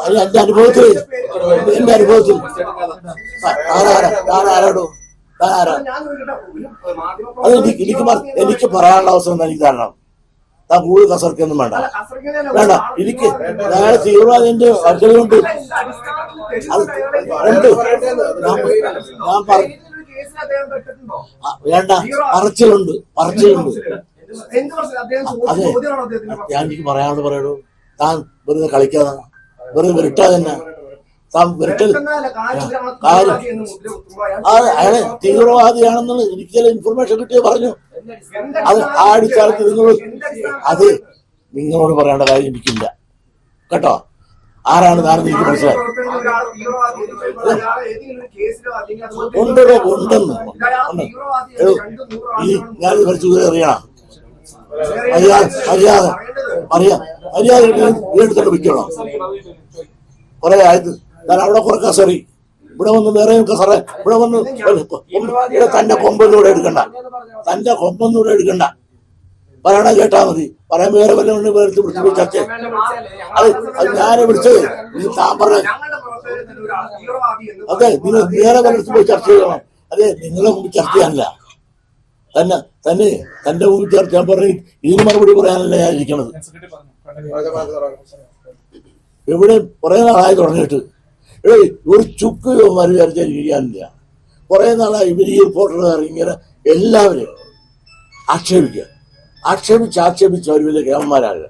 എന്റെ അനുഭവത്തിൽ ആരാടോ അത് എനിക്ക് പറയാനുള്ള അവസരം എനിക്ക് തരണം. താൻ കൂടുതൽ കസർക്കൊന്നും വേണ്ട എനിക്ക് അയാളെ തീവ്രവാദിന്റെ അടുക്കളയുണ്ട്. ഞാൻ വേണ്ട പറച്ചിലുണ്ട്. അതെ, ഞാൻ എനിക്ക് പറയാനുള്ളത് പറയടൂ. താൻ വെറുതെ കളിക്കാതെ, വെറുതെ വിരട്ടാ തന്നെ. താൻ വിരട്ടൽ കാര്യം അയാളെ തീവ്രവാദിയാണെന്നുള്ള എനിക്ക് ചില ഇൻഫർമേഷൻ കിട്ടിയ പറഞ്ഞു. അത് ആ അടിസ്ഥാനത്ത് അത് നിങ്ങളോട് പറയേണ്ട കാര്യം എനിക്കില്ല കേട്ടോ. ആരാണ് താനെന്ന് എനിക്ക് മനസ്സിലായി. ഉണ്ടെന്ന് ഞാൻ കുറച്ച് അറിയണം. അറിയാതെ എടുത്തോണ്ട് വിൽക്കണം. കുറെ ആയത് ഞാൻ അവിടെ കുറെ കസറി, ഇവിടെ വന്ന് വേറെ കസറ, ഇവിടെ വന്ന് തന്റെ കൊമ്പൊന്നുകൂടെ എടുക്കണ്ട, പറയണ കേട്ടാ മതി. പറയാൻ വേറെ വല്ലതും വിളിച്ചു ചർച്ച. അത് ഞാനെ വിളിച്ചത് താൻ പറഞ്ഞ അതെ, നിങ്ങൾ വേറെ വല്ലതും പോയി ചർച്ച ചെയ്യണം. അതെ, നിങ്ങളെ മുമ്പ് ചർച്ച ചെയ്യാനില്ല. തന്റെ മുമ്പ് ചർച്ച ഞാൻ പറഞ്ഞു. ഇതിന് മറുപടി പറയാനല്ല ഞാൻ ഇരിക്കണത്. ഇവിടെ കുറെ നാളായി തുടങ്ങിയിട്ട് ഒരു ചുക്ക് വിചാരിച്ചാൽ ഇരിക്കാനില്ല. കുറെ നാളായി ഇവർ ഈ റിപ്പോർട്ടർമാർ ഇങ്ങനെ എല്ലാവരും ആക്ഷേപിച്ച് അവർ വലിയ കേമന്മാരാണ്.